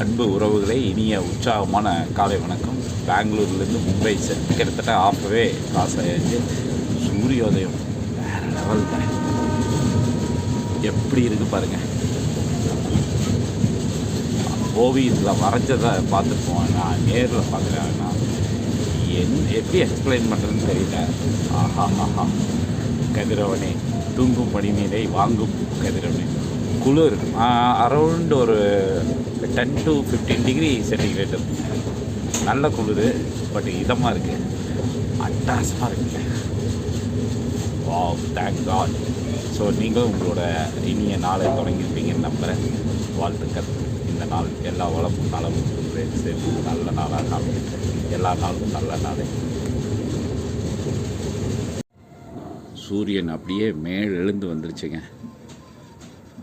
அன்பு உறவுகளே, இனிய உற்சாகமான காலை வணக்கம். பெங்களூர்லேருந்து மும்பை கிட்டத்தட்ட ஆஃபவே கிராஸ் ஆயாச்சு. சூரியோதயம் வேறு லெவல் தான். எப்படி இருக்குது பாருங்கள். ஓவியத்தில் வரைஞ்சதை பார்த்துருப்போம், நான் நேரில் பார்க்குறேன்னா எப்படி எக்ஸ்பிளைன் பண்ணுறதுன்னு தெரியல. ஆஹா ஆஹா, கதிரவனே தூங்கும் பனிநீரை வாங்கும் கதிரவனே. குளிர் அரௌண்ட் ஒரு 10 to 15 டிகிரி சென்டிகிரேட் இருக்குங்க. நல்ல குளிர், பட் இதமாக இருக்குது, அட்டாசமாக இருக்குங்க. Wow, thank God. ஸோ நீங்களும் உங்களோட இனிய நாளை தொடங்கியிருப்பீங்கன்னு நம்புகிறேன். வாழ்த்துக்கள். இந்த நாள் எல்லா வளமும் நலமும் சேர்த்து நல்ல நாளாக அமையும். எல்லா நாளும் நல்ல நாளே. சூரியன் அப்படியே மேலெழுந்து வந்துருச்சுங்க.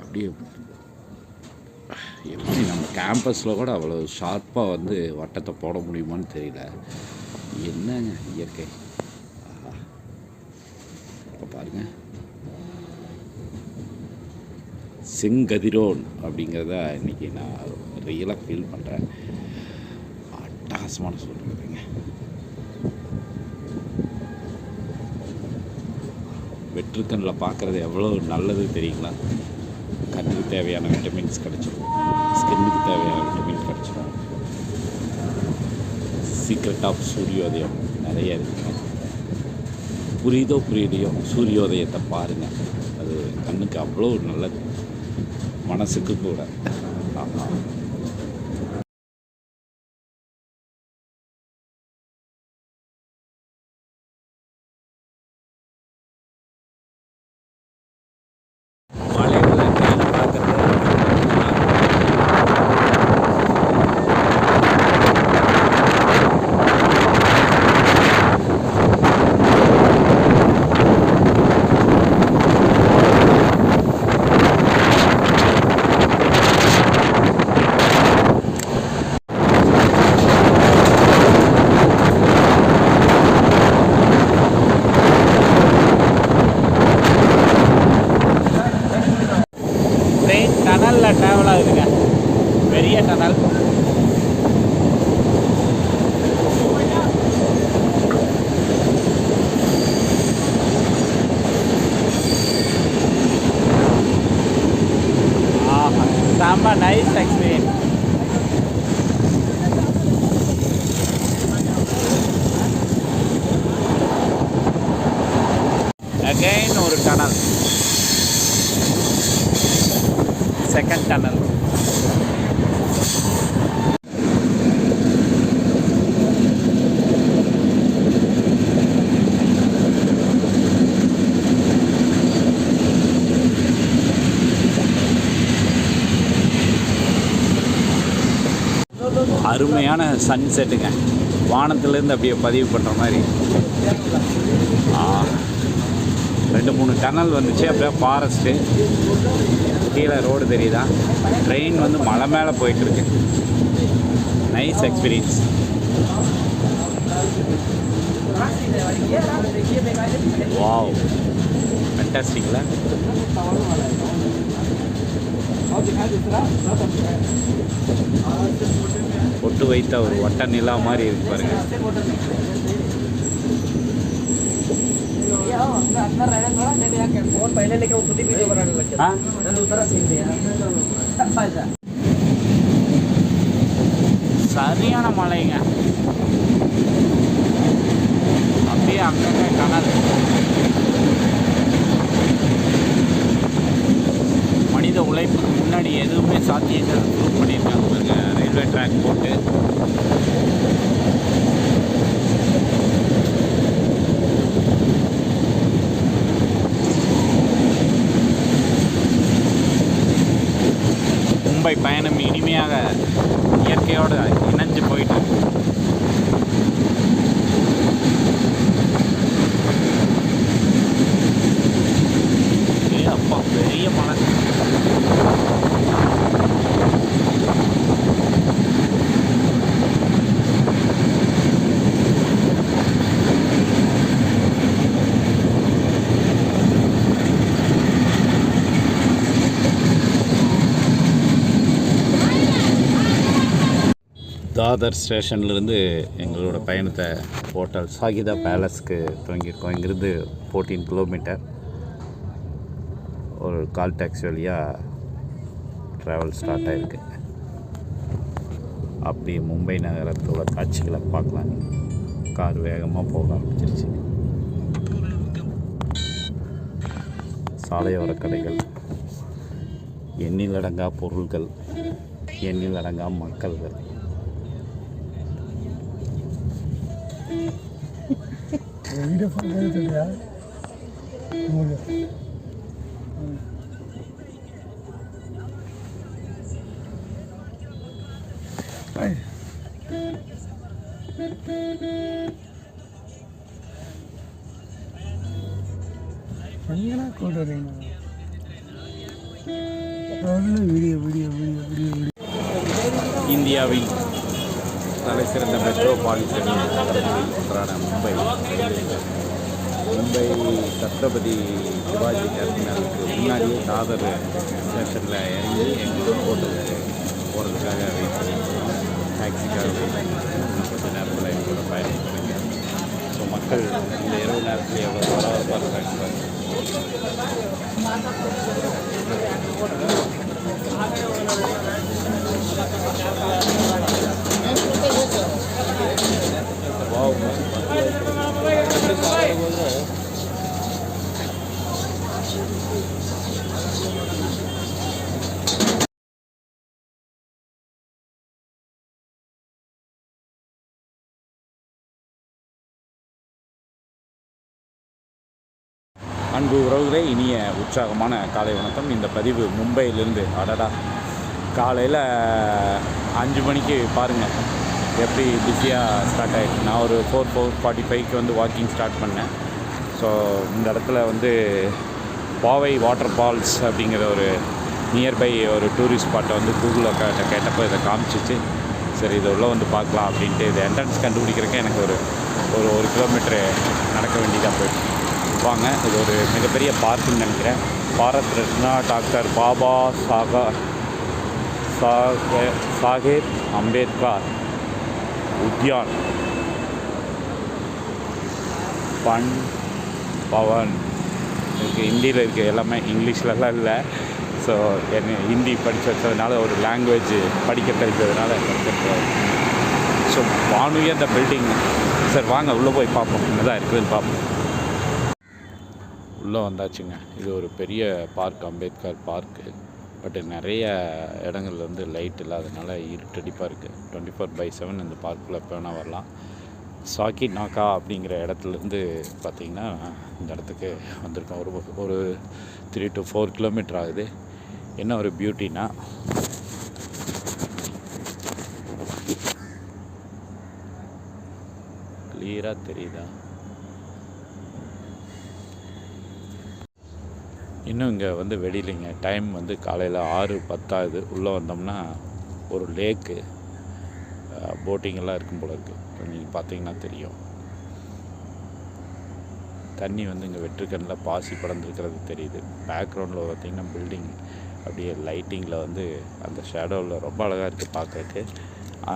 அப்படியே எப்படி நம்ம கேம்பஸில் கூட அவ்வளோ ஷார்ப்பாக வந்து வட்டத்தை போட முடியுமான்னு தெரியல. என்னங்க இயற்கை. இப்போ பாருங்கள், செங்கதிரோன் அப்படிங்கிறத இன்றைக்கி நான் ரியலாக ஃபீல் பண்ணுறேன். அட்டகாசமான சொல்கிறேங்க. வெற்றுக்கண்ணில் பார்க்குறது எவ்வளோ நல்லது தெரியுங்களா? கண்ணுக்கு தேவையான விட்டமின்ஸ் கிடச்சிடும், ஸ்கின்னுக்கு தேவையான விட்டமின் கிடச்சிடும். சீக்ரெட் ஆஃப் சூரியோதயம் நிறைய இருக்குங்க. புரியுதோ புரியலையோ, சூரியோதயத்தை பாருங்கள். அது கண்ணுக்கு அவ்வளோ நல்லது, மனசுக்கு கூட. ஆமாம். டனலில் ட்ராவல் ஆகுதுங்க, பெரிய டனல். செம்ம நைஸ் எக்ஸ்பீரியன்ஸ். அகைன் ஒரு டனல், செகண்ட் டனல். அருமையான சன்செட்டுங்க, வானத்திலேருந்து அப்படியே பதிவு பண்ணுற மாதிரி. 2-3 டனல் வந்துச்சு. அப்படியே ஃபாரஸ்ட்டு, கீழே ரோடு தெரியுதா? ட்ரெயின் வந்து மலை மேலே போயிட்டுருக்கு. Nice experience. வாவ், ஃபேண்டாஸ்டிக்ல. பொட்டு வைத்த ஒரு வட்ட நிலா மாதிரி இருக்கு பாருங்க. சரியான மழைங்க. அப்படியே அங்கங்கே டனல். மனித உழைப்புக்கு முன்னாடி எதுவுமே சாத்தியங்கள் ப்ரூவ் பண்ணியிருக்காங்க பாருங்க. ரயில்வே ட்ராக் போட்டு மும்பை பயணம் இனிமையாக இயற்கையோடு இணைஞ்சு போயிட்டு. அப்பா, பெரிய மலை. தாதர் ஸ்டேஷன்லேருந்து எங்களோட பயணத்தை ஹோட்டல் சாகிதா பேலஸ்க்கு துவங்கியிருக்கோம். இங்கேருந்து 14 கிலோமீட்டர். ஒரு கால் டாக்ஸி வழியாக ட்ராவல் ஸ்டார்ட் ஆகிருக்கு. அப்படி மும்பை நகரத்தோட காட்சிகளை பார்க்கலாம். கார் வேகமாக போக ஆரம்பிச்சிருச்சு. சாலையோர கடைகள், எண்ணிலடங்கா பொருள்கள், எண்ணிலடங்கா மக்கள்கள். இந்தியாவில் தலை சிறந்த மெட்ரோபாலிட்டன் நகரங்களில் ஒன்றான மும்பை சத்ரபதி சிவாஜி டெர்மினலுக்கு முன்னாடியே தாதர் ஸ்டேஷனில் இறங்கி எங்களோட ஹோட்டலுக்கு போகிறதுக்காக வெயிட் பண்ணியிருக்கோம். டாக்ஸிக்காக வெயிட் பண்ணியிருக்கோம். கொஞ்சம் நேரத்தில் எங்களோட பயணம் பண்ணுங்க. ஸோ மக்கள் இந்த இரவு நேரத்தில் எவ்வளோ பரபரப்பாக இருக்காங்க. அன்பு உறவுகளே, இனிய உற்சாகமான காலை வணக்கம். இந்த பதிவு மும்பையிலிருந்து. அடடா, காலையில் 5 மணிக்கு பாருங்கள் எப்படி பிஸியாக ஸ்டார்ட் ஆகிடுச்சு. நான் ஒரு 4:45க்கு வந்து வாக்கிங் ஸ்டார்ட் பண்ணேன். ஸோ இந்த இடத்துல வந்து பாவை வாட்டர் ஃபால்ஸ் அப்படிங்கிற ஒரு நியர்பை ஒரு டூரிஸ்ட் ஸ்பாட்டை வந்து கூகுளில் கேட்டப்போ இதை காமிச்சிச்சு. சரி, இதை உள்ளே வந்து பார்க்கலாம் அப்படின்ட்டு இது என்ட்ரன்ஸ் கண்டுபிடிக்கிறக்கே எனக்கு ஒரு கிலோமீட்டரு நடக்க வேண்டியதாக போயிடுச்சு. வாங்க, இது ஒரு மிகப்பெரிய பார்க்குன்னு நினைக்கிறேன். பாரத் ரத்னா டாக்டர் பாபா சாஹேப் அம்பேத்கர் உத்யான் ஃபன் பவன் இருக்குது. ஹிந்தியில் இருக்குது, எல்லாமே இங்கிலீஷ்லலாம் இல்லை. ஸோ என்ன ஹிந்தி படித்து வச்சதுனால, ஒரு லாங்குவேஜ் படிக்க தெரிஞ்சதுனால ஸோ வானுய இந்த பில்டிங். சார் வாங்க உள்ளே போய் பார்ப்போம், என்ன தான் இருக்குதுன்னு பார்ப்போம். உள்ளே வந்தாச்சுங்க. இது ஒரு பெரிய பார்க், அம்பேத்கர் பார்க்கு. பட் நிறைய இடங்கள் வந்து லைட் இல்லாதனால இருட்டடிப்பாக இருக்குது. 24/7 இந்த பார்க்கில் எப்போ வேணால் வரலாம். சாக்கி நாக்கா அப்படிங்கிற இடத்துலேருந்து பார்த்திங்கன்னா இந்த இடத்துக்கு வந்திருக்கோம். ஒரு 3 to 4 கிலோமீட்டர் ஆகுது. என்ன ஒரு பியூட்டினா, கிளியராக தெரியுதா? இன்னும் இங்கே வந்து வெளியிலைங்க டைம் வந்து காலையில் 6:10 ஆகுது. உள்ளே வந்தோம்னா ஒரு லேக்கு, போட்டிங்கெல்லாம் இருக்கும் போல இருக்குது. நீங்கள் பார்த்தீங்கன்னா தெரியும். தண்ணி வந்து இங்கே வெற்றுக்கண்ணில் பாசி படர்ந்துருக்கிறது தெரியுது. பேக்ரவுண்டில் பார்த்திங்கன்னா பில்டிங் அப்படியே லைட்டிங்கில் வந்து அந்த ஷேடோவில் ரொம்ப அழகாக இருக்குது பார்க்குறதுக்கு.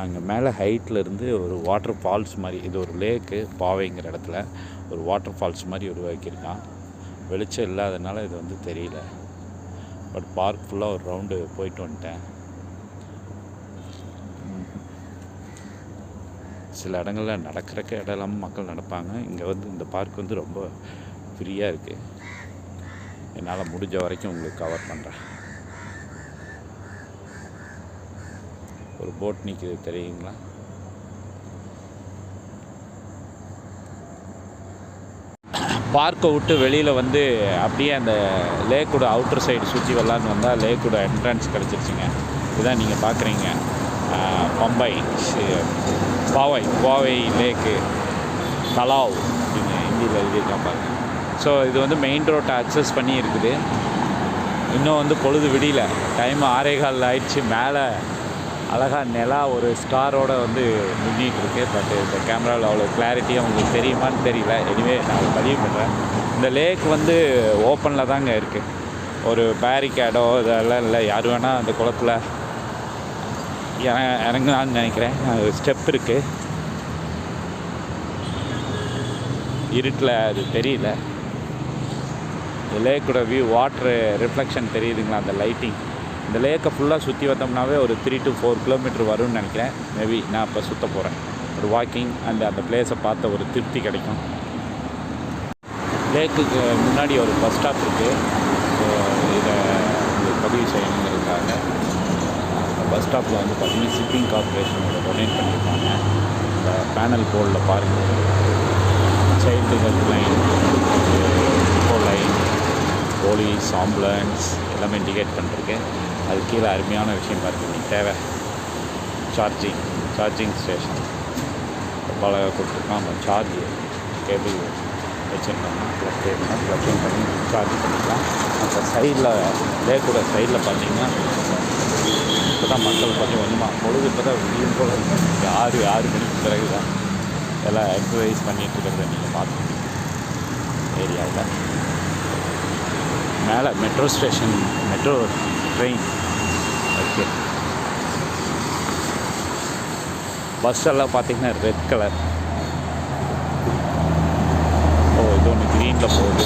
அங்கே மேலே ஹைட்டில் இருந்து ஒரு வாட்டர் ஃபால்ஸ் மாதிரி, இது ஒரு லேக்கு பாவைங்கிற இடத்துல ஒரு வாட்டர் ஃபால்ஸ் மாதிரி உருவாக்கியிருக்கான். வெளிச்சம் இல்லாதனால இது வந்து தெரியல. பட் பார்க் ஃபுல்லாக ஒரு ரவுண்டு போயிட்டு வந்துட்டேன். சில இடங்களில் நடக்கிறக்க இடம் இல்லாமல் மக்கள் நடப்பாங்க. இங்கே வந்து இந்த பார்க் வந்து ரொம்ப ஃப்ரீயாக இருக்குது. என்னால் முடிஞ்ச வரைக்கும் உங்களுக்கு கவர் பண்ணுறேன். ஒரு போட் நிற்குது, தெரியுங்களா? பார்க்கை விட்டு வெளியில் வந்து அப்படியே அந்த லேக்கோட அவுட்டர் சைடு சுற்றி வரலான்னு வந்தால் லேக்கோட என்ட்ரன்ஸ் கிடச்சிருச்சுங்க. இதுதான் நீங்கள் பார்க்குறீங்க, பாவை லேக்கு தலாவ் அப்படின்னு ஹிந்தியில் எழுதியிருக்கேன் பாருங்க. ஸோ இது வந்து மெயின் ரோட்டை அக்சஸ் பண்ணி இருக்குது. இன்னும் வந்து பொழுது விடியல, டைம் 6:15 ஆயிடுச்சு. மேலே அழகாக நிலா ஒரு ஸ்டாரோடு வந்து மின்னிகிட்ருக்கு. பட் இந்த கேமராவில் அவ்வளோ கிளாரிட்டியாக உங்களுக்கு தெரியுமான்னு தெரியல. எனிவே நான் பதிவு பண்ணுறேன். இந்த லேக் வந்து ஓப்பனில் தாங்க இருக்குது. ஒரு பேரிகேடோ இதெல்லாம் இல்லை. யார் வேணால் அந்த குளத்தில் இறங்கலான்னு நினைக்கிறேன். ஸ்டெப் இருக்குது, இருட்டில் அது தெரியல. இந்த லேக்கோட வியூ, வாட்ரு ரிஃப்ளெக்ஷன் தெரியுதுங்களா, அந்த லைட்டிங். இந்த லேக்கை ஃபுல்லாக சுற்றி வந்தோம்னாவே ஒரு 3 to 4 கிலோமீட்டர் வரும்னு நினைக்கிறேன். மேபி நான் இப்போ சுற்ற போகிறேன். ஒரு வாக்கிங் அண்ட் அந்த பிளேஸை பார்த்த ஒரு திருப்தி கிடைக்கும். லேக்குக்கு முன்னாடி ஒரு பஸ் ஸ்டாப் இருக்குது. ஸோ இதை பதிவு செய்யணுங்கிறதுக்காக அந்த பஸ் ஸ்டாப்பில் வந்து பார்த்திங்கன்னா ஷிப்பிங் கார்பரேஷனோட டொனேட் பண்ணியிருக்காங்க. இந்த பேனல் போர்டில் பாருங்கள், சைல்டு ஹெல்ப் லைன், இப்போ லைன், போலீஸ், ஆம்புலன்ஸ் எல்லாமே இண்டிகேட் பண்ணிருக்கு. அது கீழே அருமையான விஷயம் பாருங்கள், நீங்கள் தேவை சார்ஜிங் ஸ்டேஷன் பல கொடுத்துருக்கோம். அந்த சார்ஜ் கேபிள் வச்சுருந்தோம்னா ப்ளக் பண்ணி சார்ஜ் பண்ணிக்கலாம். அந்த சைடில் லேக்கோட சைடில் பார்த்தீங்கன்னா இப்போ தான் மக்கள் கொஞ்சம் கொஞ்சமாக பொழுது இப்போ தான் விடியும் போல 6 மணிக்கு பிறகு தான் எல்லாம் எக்ஸசைஸ் பண்ணிகிட்டு இருக்கிறத நீங்கள் பார்த்துக்கணும். ஏரியாவில் மேலே metro station, metro train. Okay, bus எல்லாம் பார்த்திங்கன்னா ரெட் கலர். ஓ, இது ஒன்று க்ரீனில் போகுது.